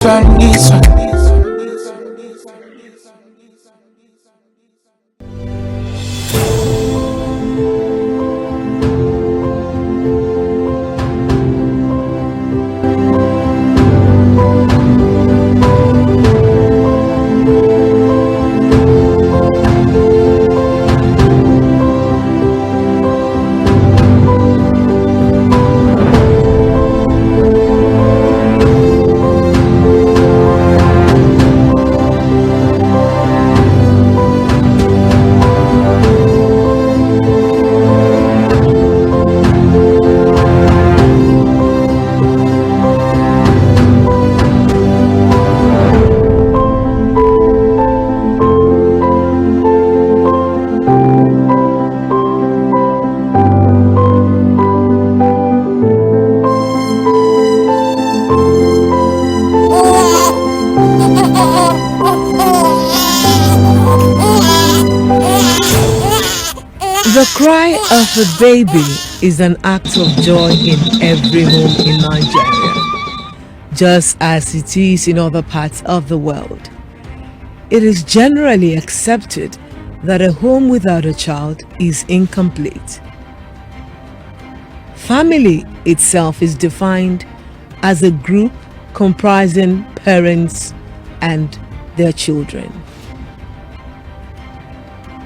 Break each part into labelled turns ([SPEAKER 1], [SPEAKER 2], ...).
[SPEAKER 1] this one.
[SPEAKER 2] The cry of a baby is an act of joy in every home in Nigeria, just as it is in other parts of the world. It is generally accepted that a home without a child is incomplete. Family itself is defined as a group comprising parents and their children.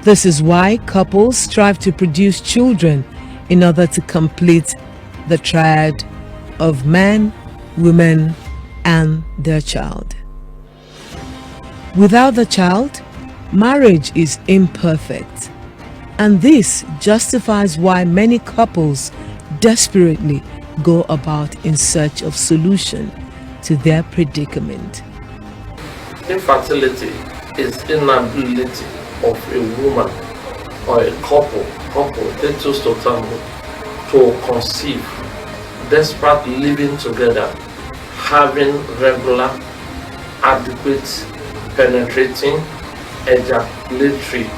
[SPEAKER 2] This is why couples strive to produce children in order to complete the triad of man, woman, and their child. Without the child, marriage is imperfect, and this justifies why many couples desperately go about in search of solution to their predicament.
[SPEAKER 3] Infertility is inability of a woman or a couple they choose to tango to conceive despite living together, having regular, adequate, penetrating, ejaculatory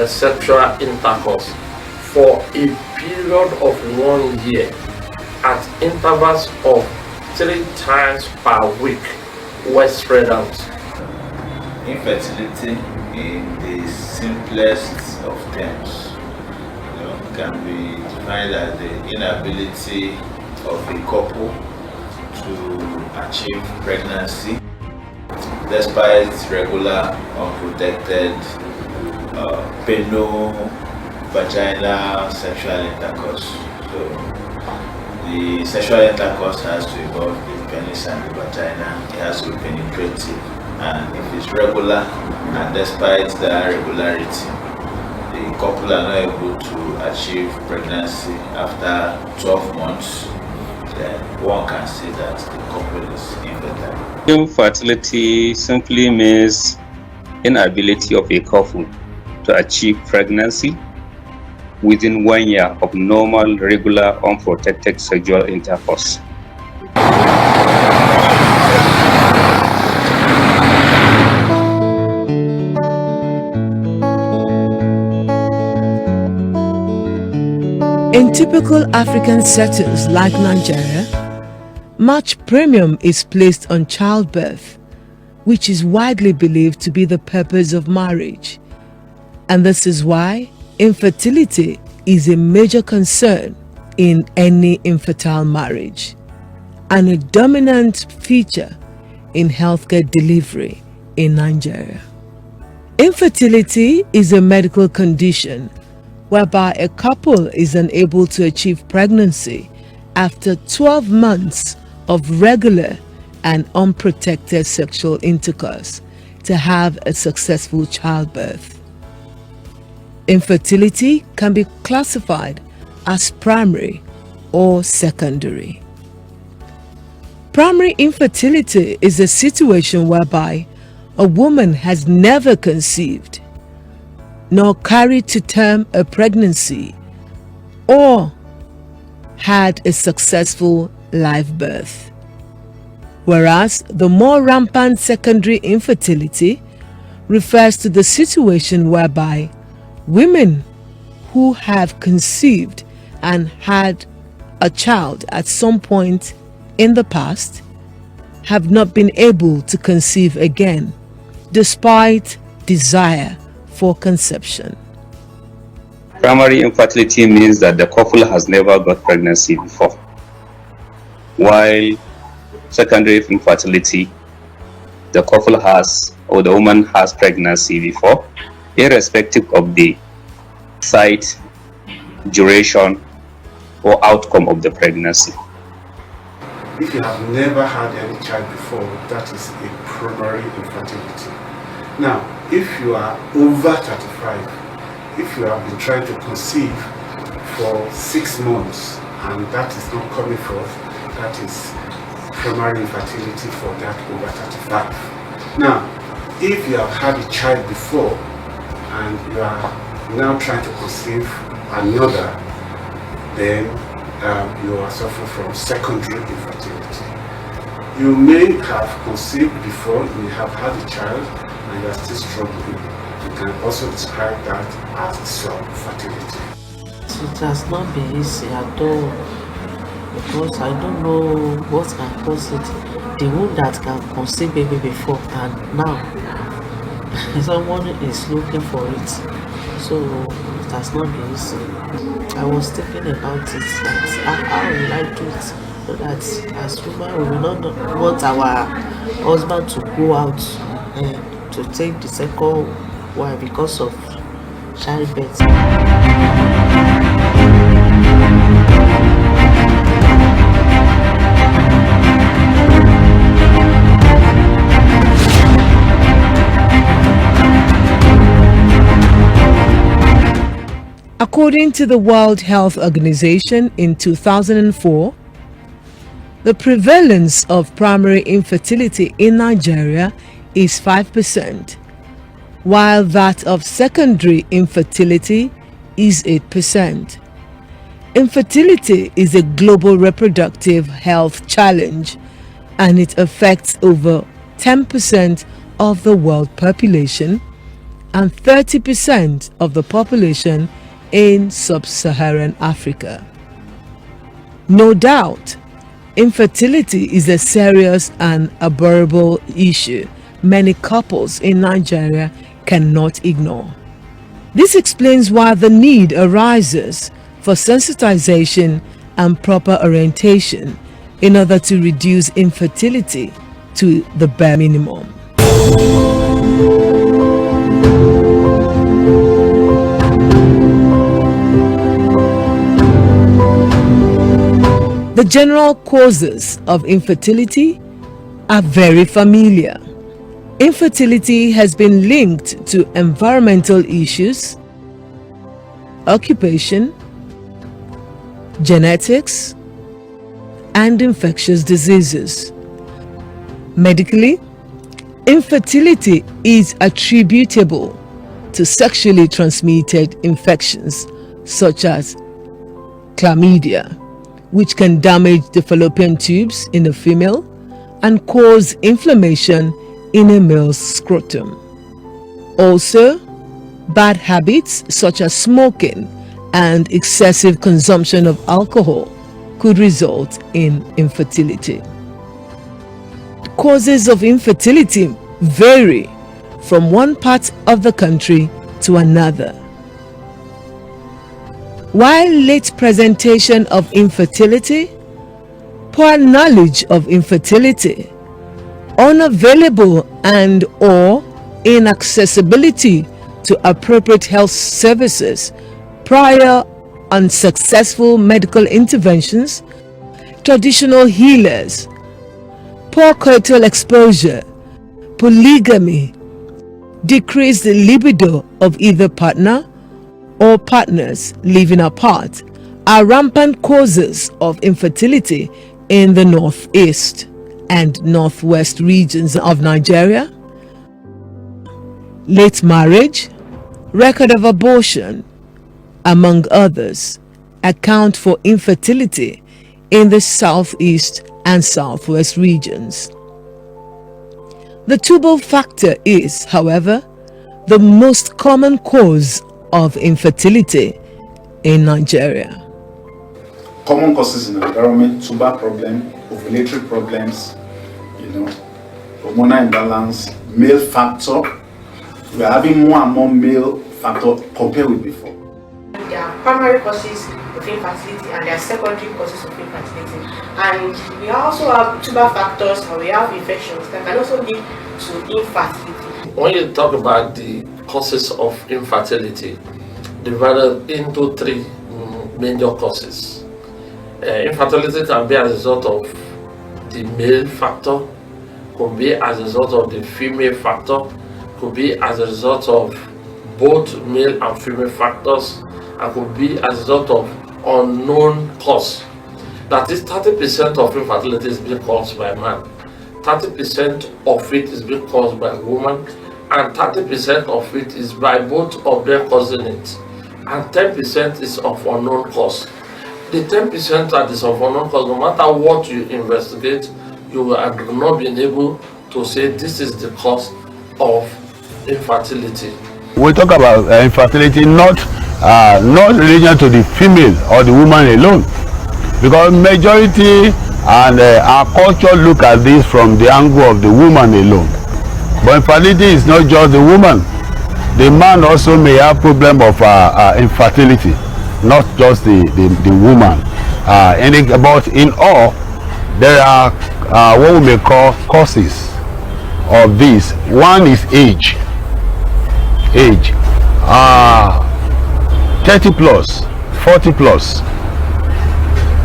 [SPEAKER 3] sexual intercourse for a period of 1 year at intervals of 3 times per week were spread out.
[SPEAKER 4] Infertility, in the simplest of terms, can be defined as the inability of a couple to achieve pregnancy despite regular, unprotected, penile, vaginal sexual intercourse. So the sexual intercourse has to involve the penis and the vagina. It has to be penetrative. And if it's regular, and despite that regularity, the couple are not able to achieve pregnancy after 12 months, then one can say that the couple is infertile.
[SPEAKER 5] Infertility simply means inability of a couple to achieve pregnancy within 1 year of normal, regular, unprotected sexual intercourse.
[SPEAKER 2] In typical African settings like Nigeria, much premium is placed on childbirth, which is widely believed to be the purpose of marriage. And this is why infertility is a major concern in any infertile marriage and a dominant feature in healthcare delivery in Nigeria. Infertility is a medical condition whereby a couple is unable to achieve pregnancy after 12 months of regular and unprotected sexual intercourse to have a successful childbirth. Infertility can be classified as primary or secondary. Primary infertility is a situation whereby a woman has never conceived nor carried to term a pregnancy or had a successful live birth. Whereas the more rampant secondary infertility refers to the situation whereby women who have conceived and had a child at some point in the past have not been able to conceive again, despite desire for conception.
[SPEAKER 5] Primary infertility means that the couple has never got pregnancy before, while secondary infertility, the couple has or the woman has pregnancy before, irrespective of the site, duration, or outcome of the pregnancy.
[SPEAKER 1] If you have never had any child before, that is a primary infertility. Now, if you are over 35, if you have been trying to conceive for 6 months and that is not coming forth, that is primary infertility for that over 35. Now, if you have had a child before and you are now trying to conceive another, then you are suffering from secondary infertility. You may have conceived before, you may have had a child, and you are still struggling. You can also describe that as subfertility.
[SPEAKER 6] It has not been easy at all, because I don't know what can cause it. The one that can conceive baby before and now someone is looking for it, so it has not been easy. I was thinking about it, that how will I do it so that as women we will not want our husband to go out to take the second wife because of childbirth.
[SPEAKER 2] According to the World Health Organization in 2004, the prevalence of primary infertility in Nigeria is 5%, while that of secondary infertility is 8%. Infertility is a global reproductive health challenge, and it affects over 10% of the world population and 30% of the population in sub-Saharan Africa. No doubt, infertility is a serious and unbearable issue many couples in Nigeria cannot ignore. This explains why the need arises for sensitization and proper orientation in order to reduce infertility to the bare minimum. The general causes of infertility are very familiar. Infertility has been linked to environmental issues, occupation, genetics, and infectious diseases. Medically, infertility is attributable to sexually transmitted infections such as chlamydia, which can damage the fallopian tubes in a female and cause inflammation in a male's scrotum. Also, bad habits such as smoking and excessive consumption of alcohol could result in infertility. The causes of infertility vary from one part of the country to another. While late presentation of infertility, poor knowledge of infertility, unavailable and or inaccessibility to appropriate health services, prior unsuccessful medical interventions, traditional healers, poor coital exposure, polygamy, decreased libido of either partner or partners living apart are rampant causes of infertility in the northeast and northwest regions of Nigeria. Late marriage, record of abortion, among others, account for infertility in the southeast and southwest regions. The tubal factor is, however, the most common cause of infertility in Nigeria.
[SPEAKER 7] Common causes in the environment: tubal problem, ovulatory problems, hormonal imbalance, male factor. We are having more and more male factor compared with before.
[SPEAKER 8] There are primary causes of infertility and there are secondary causes of infertility. And we also have tuber factors and we have infections that can also lead to infertility.
[SPEAKER 3] When you talk about the causes of infertility, divided into three major causes. Infertility can be as a result of the male factor, could be as a result of the female factor, could be as a result of both male and female factors, and could be as a result of unknown cause. That is 30% of infertility is being caused by man, 30% of it is being caused by woman, and 30% of it is by both of them causing it, and 10% is of unknown cause. The 10% that is of unknown cause, no matter what you investigate, you have not been able to say this is the cause of infertility.
[SPEAKER 9] We talk about infertility not related to the female or the woman alone, because majority and our culture look at this from the angle of the woman alone. But infertility is not just the woman. The man also may have problem of infertility, not just the woman. But in all, there are what we may call causes of this. One is age. 30 plus, 40 plus.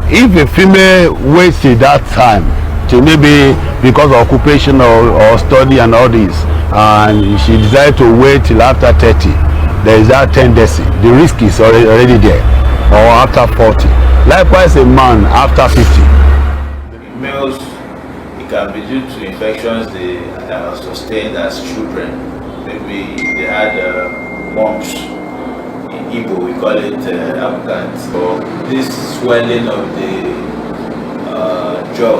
[SPEAKER 9] If a female waits till that time, to maybe because of occupation or study and all this, and she decides to wait till after 30, there is that tendency. The risk is already there, or after 40. Likewise, a man after 50.
[SPEAKER 4] Males, it can be due to infections they sustained as children. Maybe they had mumps. In Igbo, we call it abgant, or this swelling of the jaw.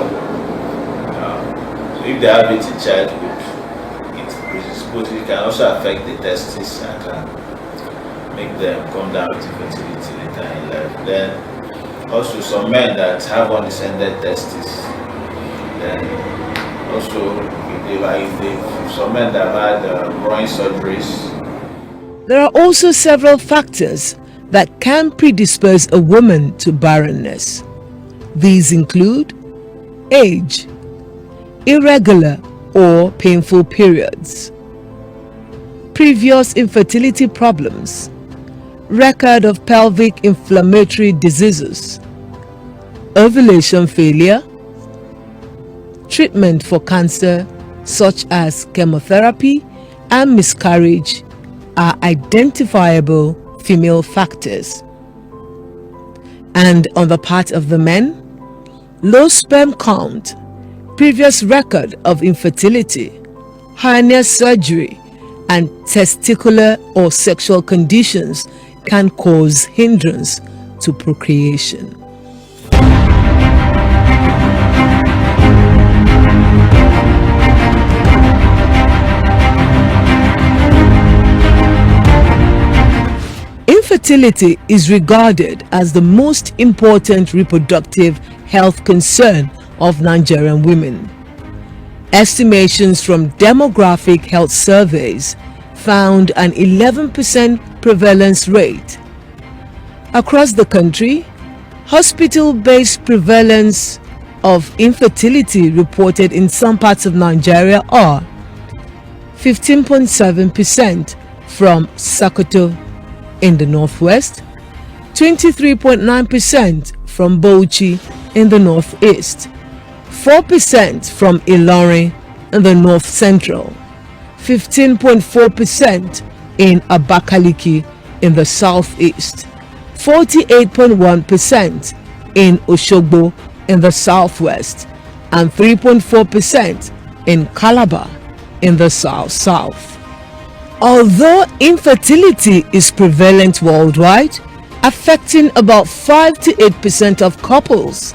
[SPEAKER 4] So if they have it in childhood, it can also affect the testes and can make them come down with infertility later in life. Then also some men that have undescended testes, then also if some men that have had groin surgeries.
[SPEAKER 2] There are also several factors that can predispose a woman to barrenness. These include age, irregular or painful periods, previous infertility problems, record of pelvic inflammatory diseases, ovulation failure, treatment for cancer such as chemotherapy and miscarriage are identifiable female factors. And on the part of the men, low sperm count, previous record of infertility, hernia surgery, and testicular or sexual conditions can cause hindrance to procreation. Infertility is regarded as the most important reproductive health concern of Nigerian women. Estimations from demographic health surveys found an 11% prevalence rate. Across the country, hospital-based prevalence of infertility reported in some parts of Nigeria are 15.7% from Sokoto in the northwest, 23.9% from Bauchi in the northeast, 4% from Ilorin in the north central, 15.4% in Abakaliki in the southeast, 48.1% in Oshogbo in the southwest, and 3.4% in Calabar in the south. Although infertility is prevalent worldwide, affecting about 5 to 8% of couples,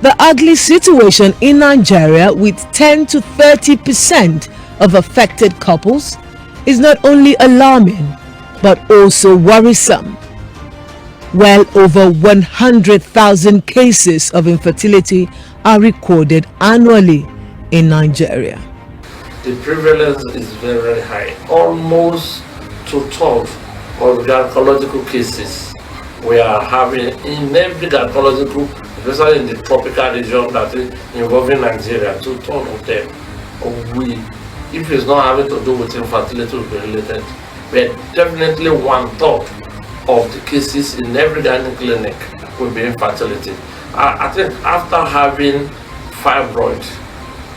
[SPEAKER 2] the ugly situation in Nigeria with 10 to 30% of affected couples is not only alarming but also worrisome. Well over 100,000 cases of infertility are recorded annually in Nigeria.
[SPEAKER 3] the prevalence is very, very high. Almost 2/3 of gynecological cases we are having in every gynecological, especially in the tropical region that is involving Nigeria. 2/3 of them, if it's not having to do with infertility, will be related. But definitely 1/3 of the cases in every gynecological clinic will be infertility. I think after having fibroid,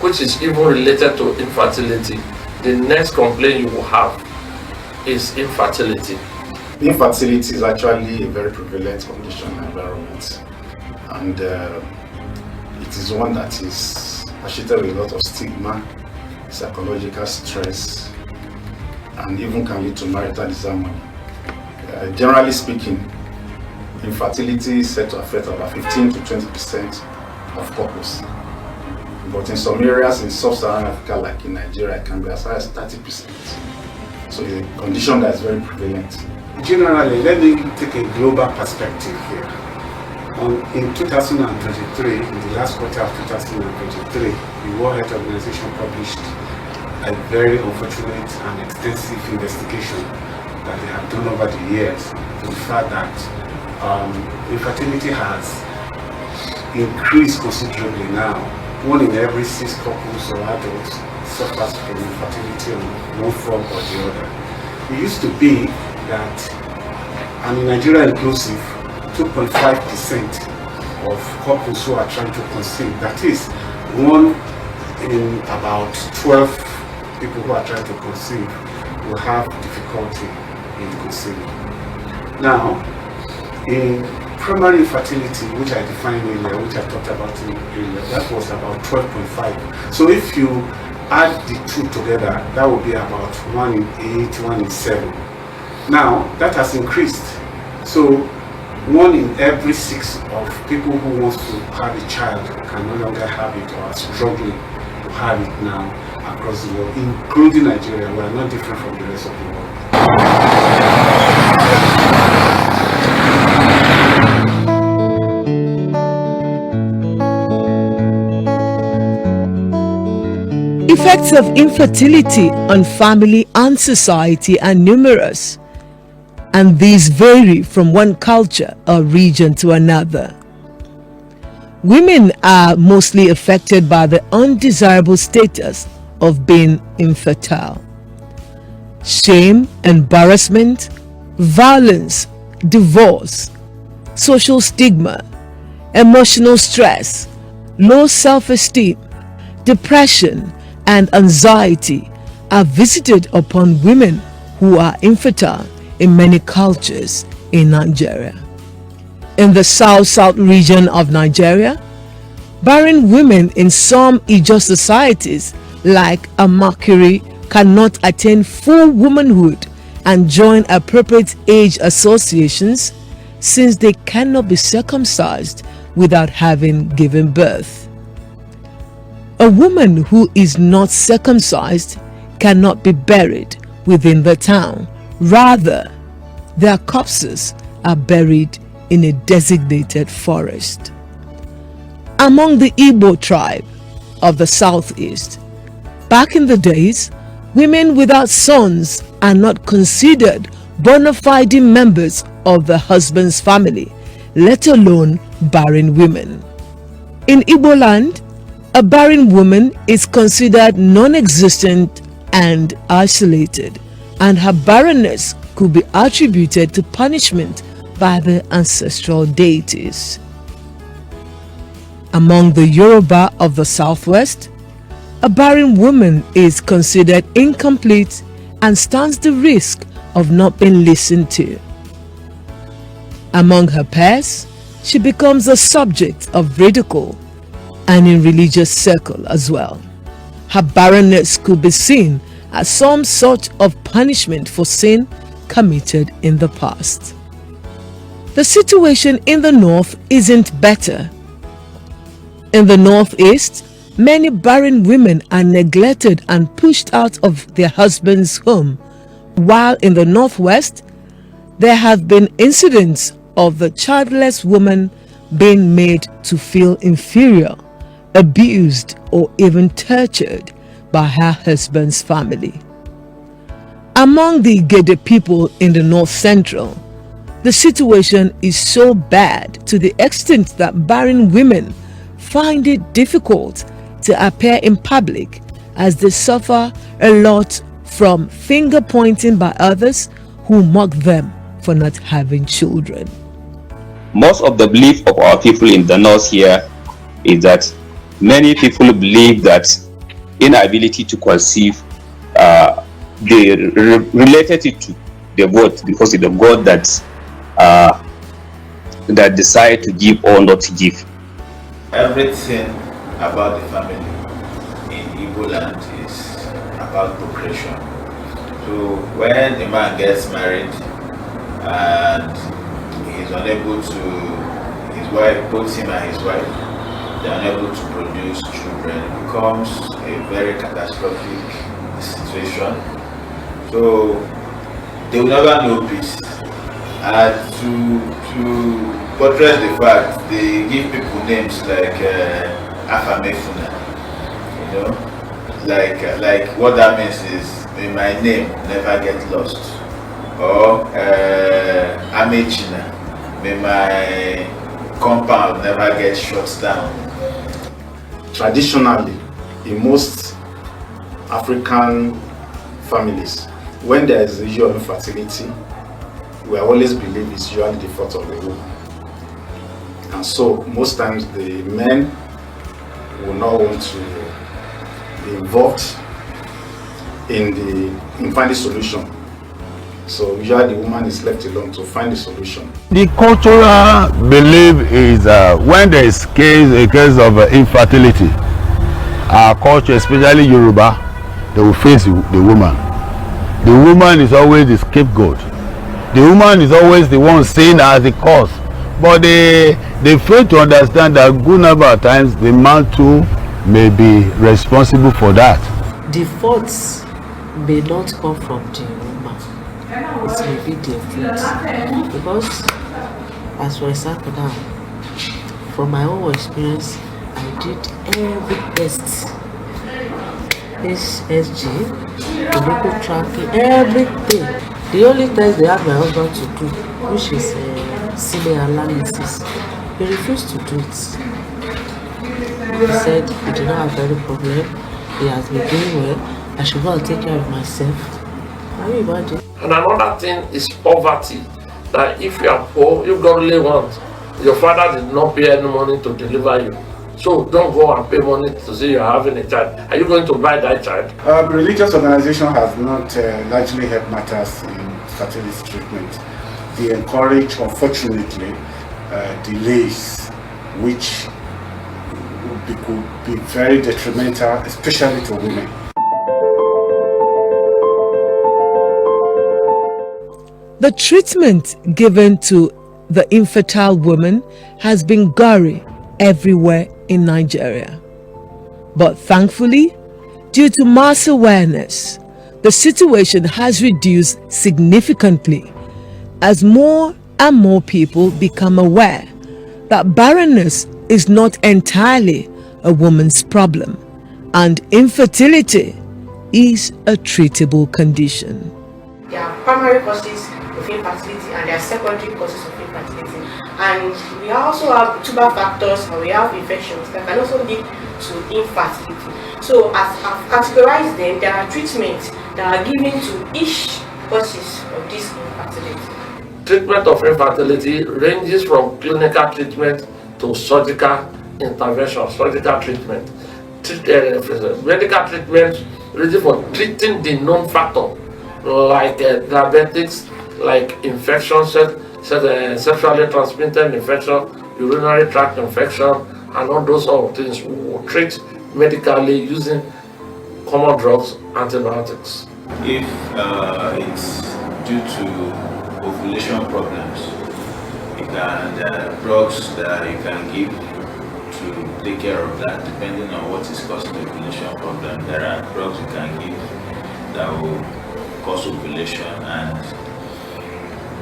[SPEAKER 3] which is even related to infertility, the next complaint you will have is infertility.
[SPEAKER 7] Infertility is actually a very prevalent condition in the environment, and it is one that is associated with a lot of stigma, psychological stress, and even can lead to marital disharmony. Generally speaking, infertility is said to affect about 15 to 20% of couples. But in some areas in sub-Saharan Africa, like in Nigeria, it can be as high as 30%. So it's a condition that is very prevalent.
[SPEAKER 1] Generally, let me take a global perspective here. In 2023, in the last quarter of 2023, the World Health Organization published a very unfortunate and extensive investigation that they have done over the years to the fact that infertility has increased considerably now. 1 in every 6 couples or adults suffers from infertility in one form or the other. It used to be that, and in Nigeria inclusive, 2.5% of couples who are trying to conceive, that is 1 in about 12 people who are trying to conceive, will have difficulty in conceiving. Now, in primary infertility, which I defined earlier, which I talked about earlier, that was about 12.5. So if you add the two together, that would be about 1 in 8, 1 in 7. Now, that has increased. So 1 in every 6 of people who wants to have a child can no longer have it or are struggling to have it now across the world, including Nigeria. We are not different from the rest of the world.
[SPEAKER 2] Effects of infertility on family and society are numerous, and these vary from one culture or region to another. Women are mostly affected by the undesirable status of being infertile. Shame, embarrassment, violence, divorce, social stigma, emotional stress, low self-esteem, depression, and anxiety are visited upon women who are infertile in many cultures in Nigeria. In the South region of Nigeria, barren women in some Ijaw societies like Amakiri cannot attain full womanhood and join appropriate age associations since they cannot be circumcised without having given birth. A woman who is not circumcised cannot be buried within the town. Rather, their corpses are buried in a designated forest. Among the Igbo tribe of the southeast, back in the days, women without sons are not considered bona fide members of the husband's family, let alone barren women. In Igbo land, a barren woman is considered non-existent and isolated, and her barrenness could be attributed to punishment by the ancestral deities. Among the Yoruba of the Southwest, a barren woman is considered incomplete and stands the risk of not being listened to. Among her peers, she becomes a subject of ridicule, and in religious circle as well. Her barrenness could be seen as some sort of punishment for sin committed in the past. The situation in the north isn't better. In the northeast, many barren women are neglected and pushed out of their husband's home, while in the northwest, there have been incidents of the childless woman being made to feel inferior, abused, or even tortured by her husband's family. Among the Gede people in the North Central, the situation is so bad to the extent that barren women find it difficult to appear in public as they suffer a lot from finger pointing by others who mock them for not having children.
[SPEAKER 5] Most of the belief of our people in the North here is that many people believe that inability to conceive, they related it to the God, because it's the God that decide to give or not to give.
[SPEAKER 4] Everything about the family in Igbo land is about procreation. So when a man gets married and he's unable to, his wife, both him and his wife, they're unable to produce children, it becomes a very catastrophic situation. So they will never know peace. And to portray the fact, they give people names like Afamefuna, you know, like what that means is, may my name never get lost, or Amechina, may my compound never get shut down.
[SPEAKER 7] Traditionally, in most African families, when there is a issue of infertility, we always believe it's usually the fault of the woman. And so most times the men will not want to be involved in finding solution. So usually the woman is left alone to find the solution.
[SPEAKER 9] The cultural belief is when there is a case of infertility, our culture, especially Yoruba, they will face the woman. The woman is always the scapegoat. The woman is always the one seen as the cause. But they fail to understand that good number of times the man too may be responsible for that.
[SPEAKER 6] The faults may not come from the woman. It may be their fault. Because, as for example now, from my own experience, I did every test. HSG, medical tracking, everything. The only test they had my husband to do, which is semen analysis, he refused to do it. He said he did not have any problem, he has been doing well, I should go and take care of myself. Can you imagine?
[SPEAKER 3] And another thing is poverty. That if you are poor, you don't really want. Your father did not pay any money to deliver you. So don't go and pay money to say you are having a child. Are you going to buy that child?
[SPEAKER 1] Religious organization has not largely helped matters in fertility treatment. They encourage, unfortunately, delays, which could be very detrimental, especially to women.
[SPEAKER 2] The treatment given to the infertile woman has been gory everywhere in Nigeria. But thankfully, due to mass awareness, the situation has reduced significantly as more and more people become aware that barrenness is not entirely a woman's problem and infertility is a treatable condition.
[SPEAKER 8] There are primary causes of infertility and there are secondary causes of infertility. And we also have tuber factors and we have infections that can also lead to infertility. So as I've categorized them, there are treatments that are given to each causes of this infertility.
[SPEAKER 3] Treatment of infertility ranges from clinical treatment to surgical intervention, surgical treatment. Medical treatment ranges for treating the known factor like diabetics, like infections, sexually transmitted infection, urinary tract infection, and all those sort of things. We will treat medically using common drugs, antibiotics.
[SPEAKER 4] If it's due to ovulation problems, you can drugs that you can give to take care of that, depending on what is causing the ovulation problem. There are drugs you can give that will cause ovulation and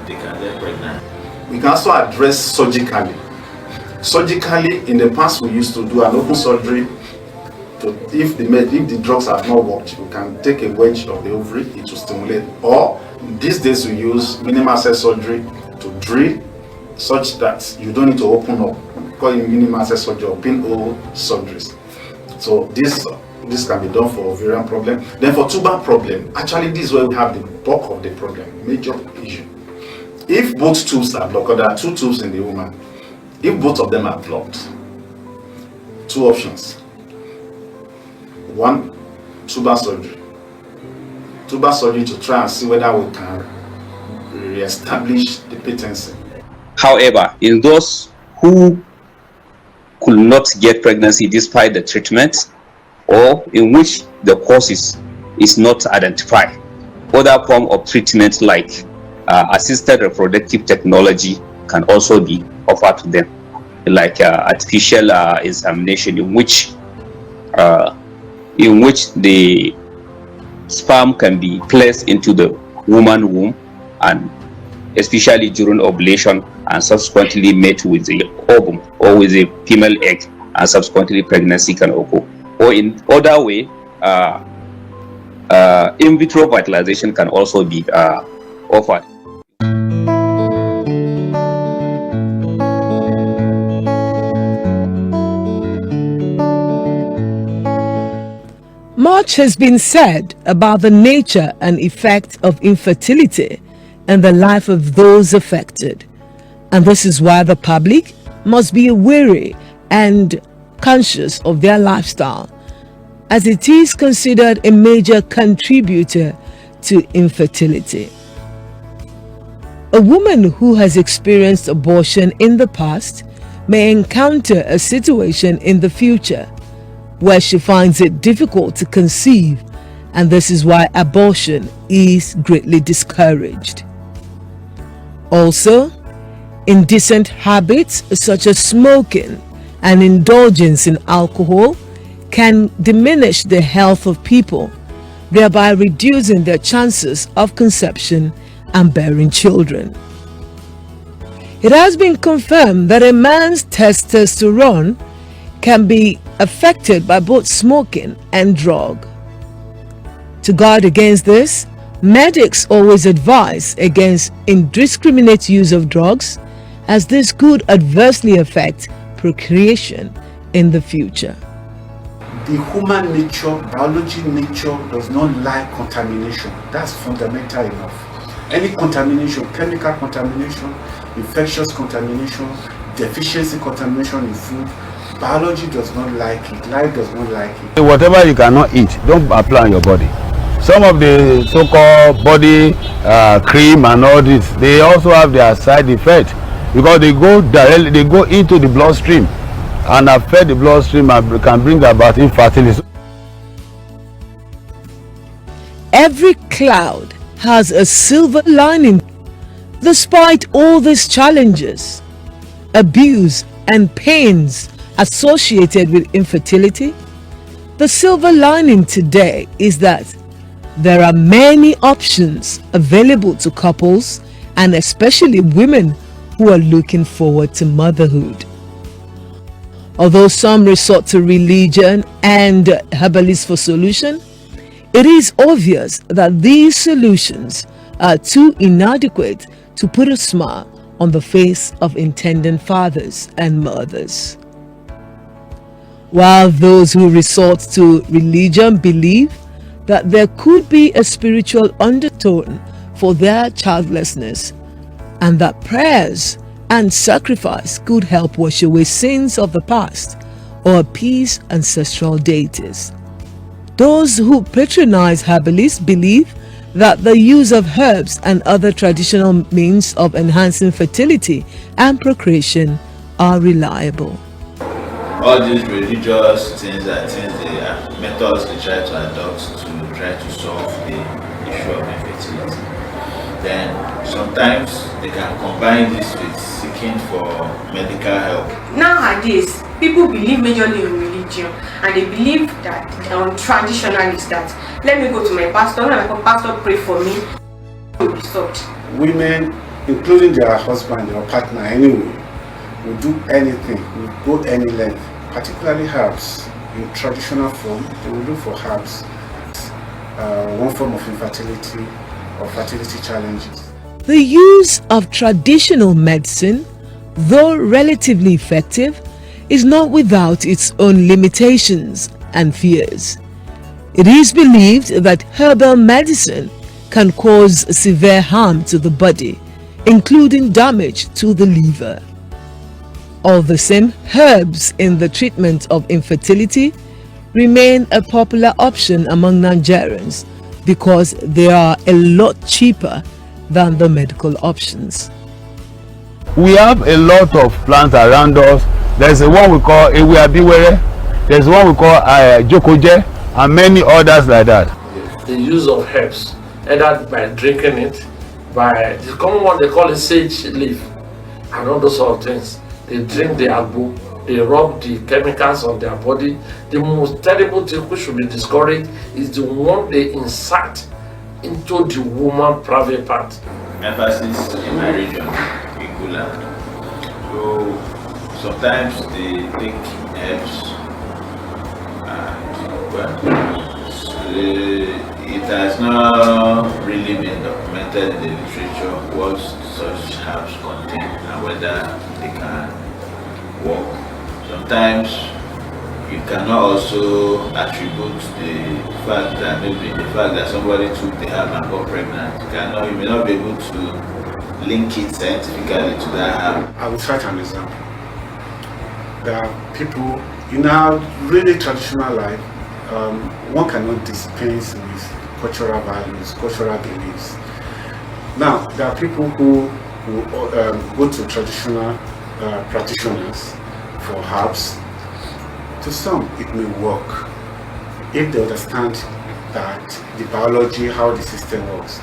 [SPEAKER 4] they can get pregnant.
[SPEAKER 7] We can also address surgically. Surgically, in the past we used to do an open surgery if the drugs have not worked, you can take a wedge of the ovary, it will stimulate. Or these days we use minimal access surgery to drill such that you don't need to open up. We call it minimal access surgery or pinhole surgeries. So this can be done for ovarian problem. Then for tubal problem, actually this is where we have the bulk of the problem, major issue. If both tubes are blocked, there are two tubes in the woman. If both of them are blocked, two options. One, tubal surgery. Tubal surgery to try and see whether we can re-establish the patency.
[SPEAKER 5] However, in those who could not get pregnancy despite the treatment, or in which the causes is not identified, other form of treatment like assisted reproductive technology can also be offered to them, like artificial insemination, in which the sperm can be placed into the woman's womb, and especially during ovulation, and subsequently mate with the ovum or with a female egg, and subsequently pregnancy can occur. Or in other way, in vitro fertilization can also be offered.
[SPEAKER 2] Much has been said about the nature and effect of infertility and the life of those affected, and this is why the public must be wary and conscious of their lifestyle, as it is considered a major contributor to infertility. A woman who has experienced abortion in the past may encounter a situation in the future where she finds it difficult to conceive, and this is why abortion is greatly discouraged. Also, indecent habits such as smoking and indulgence in alcohol can diminish the health of people, thereby reducing their chances of conception and bearing children. It has been confirmed that a man's testosterone can be affected by both smoking and drug. To guard against this, medics always advise against indiscriminate use of drugs, as this could adversely affect procreation in the future.
[SPEAKER 1] The human nature, biology nature does not like contamination. That's fundamental enough. Any contamination, chemical contamination, infectious contamination, deficiency contamination in food, biology does not like it, life does not like it.
[SPEAKER 9] Whatever you cannot eat, don't apply on your body. Some of the so-called body cream and all this, they also have their side effect, because they go directly, they go into the bloodstream and affect the bloodstream and can bring about infertility.
[SPEAKER 2] Every cloud has a silver lining. Despite all these challenges, abuse and pains associated with infertility, the silver lining today is that there are many options available to couples, and especially women who are looking forward to motherhood. Although some resort to religion and herbalists for solution, it is obvious that these solutions are too inadequate to put a smile on the face of intending fathers and mothers. While those who resort to religion believe that there could be a spiritual undertone for their childlessness, and that prayers and sacrifice could help wash away sins of the past or appease ancestral deities. Those who patronize herbalists believe that the use of herbs and other traditional means of enhancing fertility and procreation are reliable.
[SPEAKER 4] All these religious things are things methods they try to adopt to try to solve the issue of infertility. Then sometimes they can combine this with seeking for medical help.
[SPEAKER 8] Nowadays, people believe majorly in religion, and they believe that traditional is that let me go to my pastor, let my pastor pray for me, will be solved.
[SPEAKER 1] Women, including their husband or partner anyway, will do anything, will go any length, particularly herbs, in traditional form, they will look for herbs, one form of infertility or fertility challenges.
[SPEAKER 2] The use of traditional medicine, though relatively effective, is not without its own limitations and fears. It is believed that herbal medicine can cause severe harm to the body, including damage to the liver. All the same, herbs in the treatment of infertility remain a popular option among Nigerians because they are a lot cheaper than the medical options.
[SPEAKER 9] We have a lot of plants around us. There's a one we call Ewe Abiwere, there's one we call Jokoje, and many others like that.
[SPEAKER 3] The use of herbs, either by drinking it, by the common one they call it sage leaf, and all those sort of things. They drink the agbo, they rub the chemicals on their body. The most terrible thing which should be discouraged is the one they insert into the woman's private part.
[SPEAKER 4] Emphasis in my region, Igula. So sometimes they take herbs and it has not really been documented in the literature what such herbs contain and whether they can work. Sometimes you cannot also attribute the fact that somebody took the herb and got pregnant. You may not be able to link it scientifically to that herb.
[SPEAKER 1] I will cite an example. There are people in our really traditional life, one cannot dispense with cultural values, cultural beliefs. Now, there are people who go to traditional practitioners for herbs. To some, it may work if they understand that the biology, how the system works.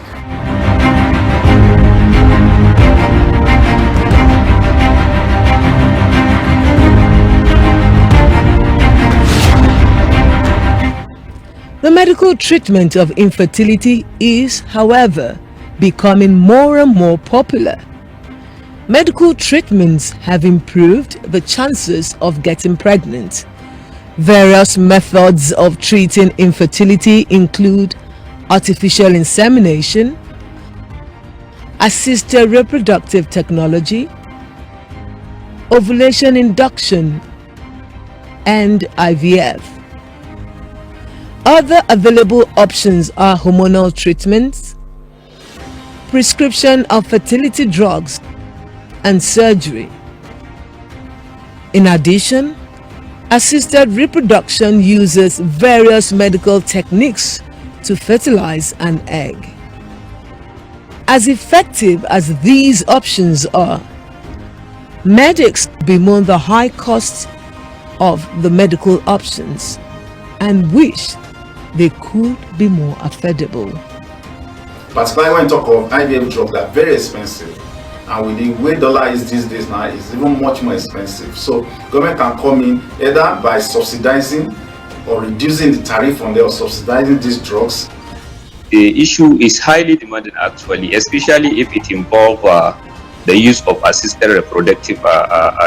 [SPEAKER 2] The medical treatment of infertility is, however, becoming more and more popular. Medical treatments have improved the chances of getting pregnant. Various methods of treating infertility include artificial insemination, assisted reproductive technology, ovulation induction, and IVF. Other available options are hormonal treatments, prescription of fertility drugs, and surgery. In addition, assisted reproduction uses various medical techniques to fertilize an egg. As effective as these options are, medics bemoan the high cost of the medical options and wish they could be more affordable.
[SPEAKER 7] Particularly when you talk of IVF drugs, they are very expensive. And with the way dollar is these days now, it's even much more expensive. So government can come in either by subsidizing or reducing the tariff on them or subsidizing these drugs.
[SPEAKER 5] The issue is highly demanding actually, especially if it involves the use of assisted reproductive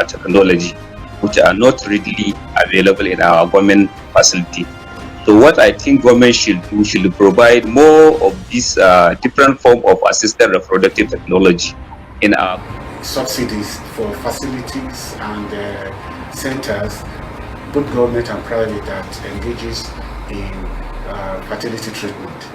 [SPEAKER 5] technology, which are not readily available in our government facility. So what I think government should do, should provide more of this different form of assisted reproductive technology in our
[SPEAKER 1] subsidies for facilities and centers, both government and private, that engages in fertility treatment.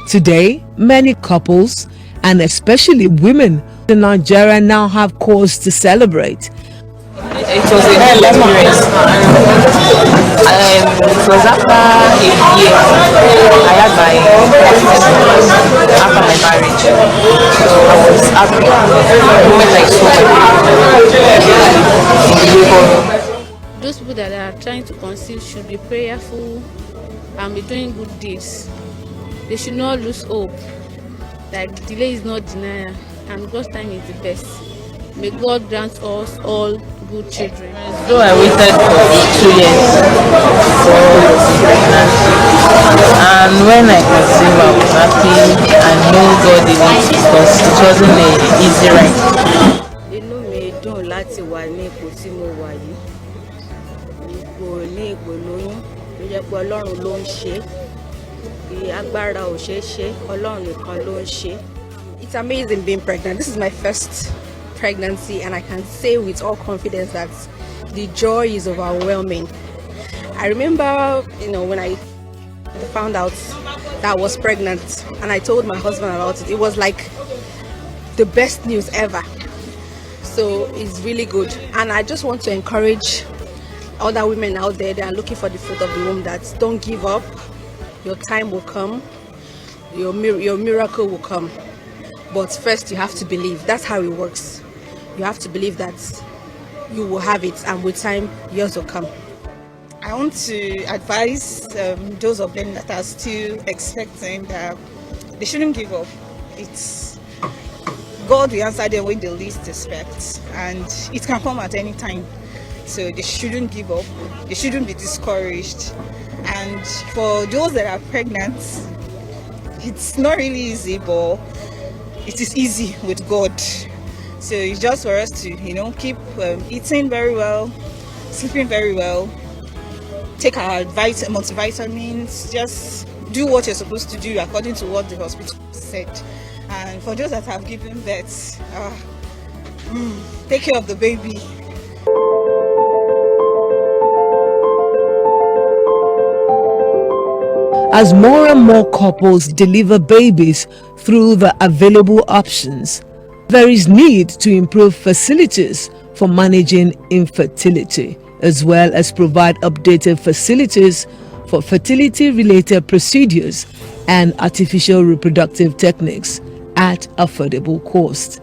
[SPEAKER 2] Today, many couples, and especially women in Nigeria, now have cause to celebrate.
[SPEAKER 6] It was a good experience. It was after a year I had my after my marriage. So I was happy the moment I saw
[SPEAKER 10] Those people that are trying to conceive should be prayerful and be doing good deeds. They should not lose hope. Like delay is not denial, and God's time is the best. May God grant us all good children.
[SPEAKER 6] Though I waited for 2 years for pregnancy, and when I conceived, I was happy. I know God did it because it wasn't an easy ride.
[SPEAKER 11] Inú mi dùn láti wà ní ipò tí mo wà yìí. Ipò lóyún ló jẹ́ pé Ọlọ́run ló ń ṣe. Agbára ò ṣeé ṣe, Ọlọ́run nìkan ló ń ṣe.
[SPEAKER 12] It's amazing being pregnant. This is my first pregnancy, and I can say with all confidence that the joy is overwhelming. I remember, when I found out that I was pregnant and I told my husband about it, it was like the best news ever. So it's really good, and I just want to encourage other women out there that are looking for the fruit of the womb that don't give up. Your time will come, your miracle will come, but first you have to believe. That's how it works. You have to believe that you will have it, and with time yours will come.
[SPEAKER 13] I want to advise those of them that are still expecting that they shouldn't give up. It's God will answer them when they least expect, and it can come at any time. So they shouldn't give up. They shouldn't be discouraged. And for those that are pregnant, it's not really easy, but it is easy with God. So it's just for us to, keep eating very well, sleeping very well, take our multivitamins, just do what you're supposed to do according to what the hospital said. And for those that have given birth, take care of the baby.
[SPEAKER 2] As more and more couples deliver babies through the available options, there is need to improve facilities for managing infertility, as well as provide updated facilities for fertility-related procedures and artificial reproductive techniques at affordable cost.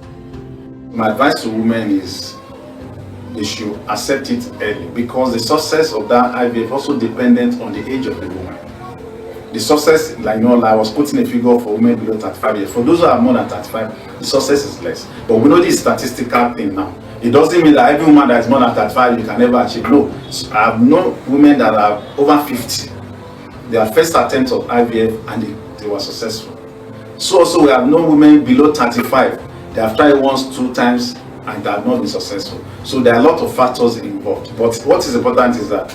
[SPEAKER 7] My advice to women is they should accept it early, because the success of that IVF also dependent on the age of the woman. The success, I was putting a figure for women below 35 years. For those who are more than 35, the success is less. But we know this statistical thing now. It doesn't mean that every woman that is more than 35 you can never achieve. No, I have known women that are over 50. Their first attempt of IVF and they were successful. So also we have known women below 35. They have tried once, 2 times, and they have not been successful. So there are a lot of factors involved. But what is important is that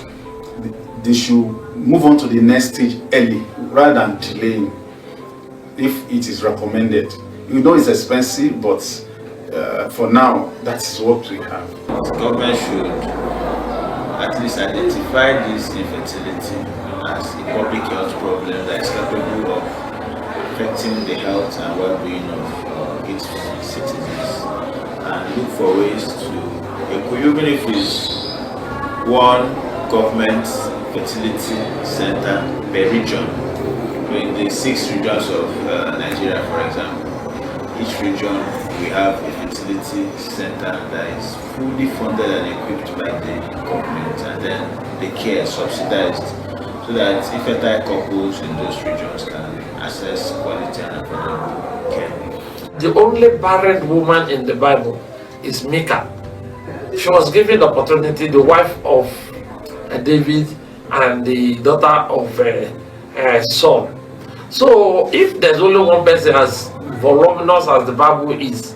[SPEAKER 7] they should move on to the next stage early rather than delaying if it is recommended. It's expensive, but for now, that is what we have.
[SPEAKER 4] The government should at least identify this infertility as a public health problem that is capable of affecting the health and well-being of its citizens, and look for ways to, even if it's one government fertility center per region. In the 6 regions of Nigeria, for example, each region we have a fertility center that is fully funded and equipped by the government, and then the care is subsidized so that infertile couples in those regions can access quality and affordable care.
[SPEAKER 3] The only barren woman in the Bible is Micah. She was given the opportunity, the wife of David and the daughter of Saul. So if there's only one person as voluminous as the Bible is,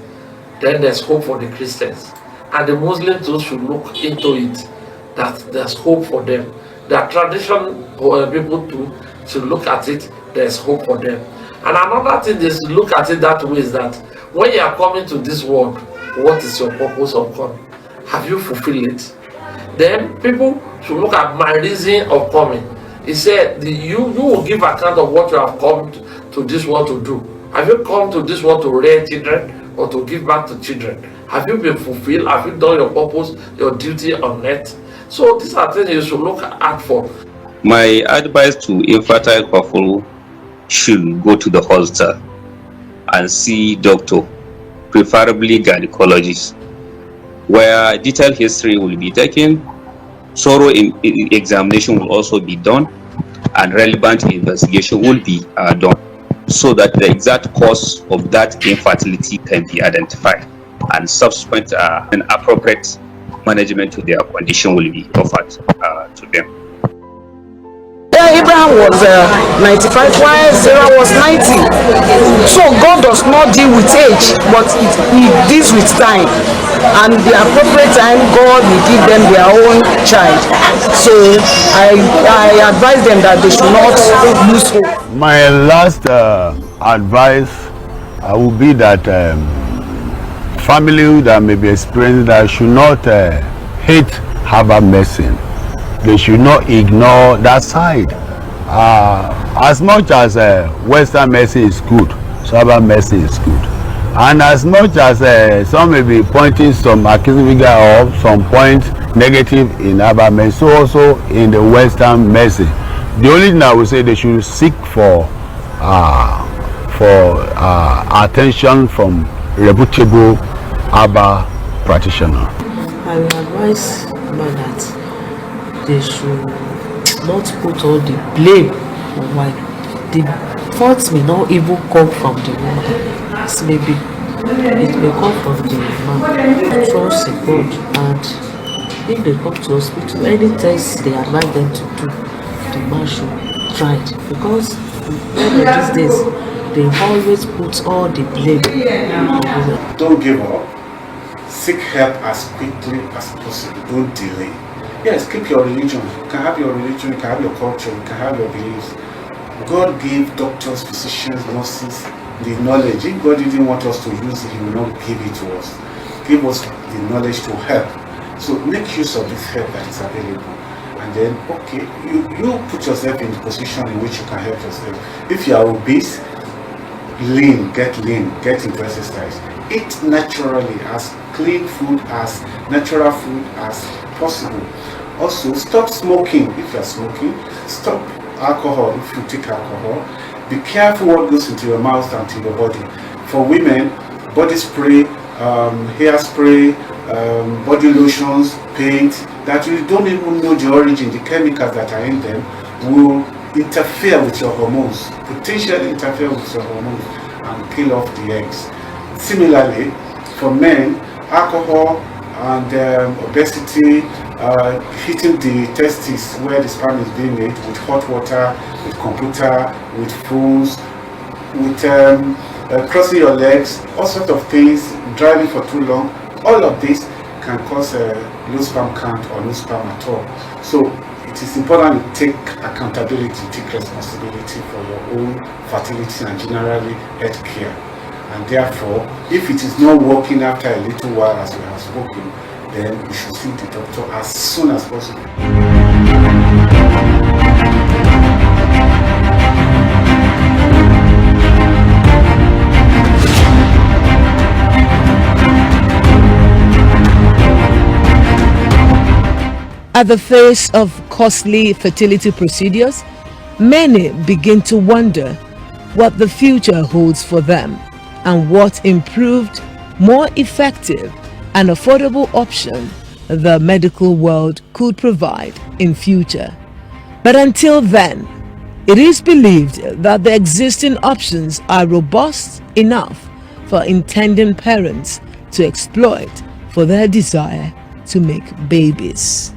[SPEAKER 3] then there's hope for the Christians. And the Muslims too should look into it, that there's hope for them. The tradition people too should look at it, there's hope for them. And another thing is look at it that way is that when you are coming to this world, what is your purpose of coming? Have you fulfilled it? Then people should look at my reason of coming. He said, you will give account of what you have come to this world to do. Have you come to this world to rear children or to give back to children? Have you been fulfilled? Have you done your purpose, your duty on earth? So these are things you should look at for.
[SPEAKER 5] My advice to infertile couple should go to the hospital and see doctor, preferably gynecologist, where detailed history will be taken, thorough examination will also be done, and relevant investigation will be done. so that the exact cause of that infertility can be identified, and subsequent and appropriate management to their condition will be offered to them.
[SPEAKER 14] Abraham was 95 while Sarah was 90. So God does not deal with age, but he deals with time. And the appropriate time, God will give them their own child. So I advise them that they should not lose hope.
[SPEAKER 9] My last advice would be that family that may be experiencing that should not hate herbal medicine. They should not ignore that side. As much as Western medicine is good, so herbal medicine is good. And as much as some may be pointing some accusing figure or some point negative in herbal medicine, so also in the Western medicine. The only thing I would say, they should seek for attention from reputable herbal practitioner.
[SPEAKER 6] I will advise that they should not put all the blame on wife. The fault may not even come from the woman. It may come from the man. Trust in God, and if they come to hospital, any test they advise them to do, the man should try it, because in these days they always put all the blame on women.
[SPEAKER 1] Don't give up. Seek help as quickly as possible. Don't delay. Yes, keep your religion. You can have your religion, you can have your culture, you can have your beliefs. God gave doctors, physicians, nurses the knowledge. If God didn't want us to use it, He will not give it to us. Give us the knowledge to help. So make use of this help that is available. And then, okay, you put yourself in the position in which you can help yourself. If you are obese, get into exercise. Eat naturally, as clean food, as natural food as possible. Also, stop smoking if you are smoking. Stop alcohol if you take alcohol. Be careful what goes into your mouth and to your body. For women, body spray, hair spray, body lotions, paint, that you don't even know the origin, the chemicals that are in them, will interfere with your hormones, potentially interfere with your hormones and kill off the eggs. Similarly, for men, alcohol and obesity, hitting the testes where the sperm is being made with hot water, with computer, with phones, with crossing your legs, all sorts of things, driving for too long, all of this can cause a low sperm count or no sperm at all. So it is important to take accountability, take responsibility for your own fertility and generally health care. And therefore, if it is not working after a little while, as we have spoken, then you should see the doctor as soon as possible.
[SPEAKER 2] At the face of costly fertility procedures, many begin to wonder what the future holds for them and what improved, more effective and affordable option the medical world could provide in future. But until then, it is believed that the existing options are robust enough for intending parents to exploit for their desire to make babies.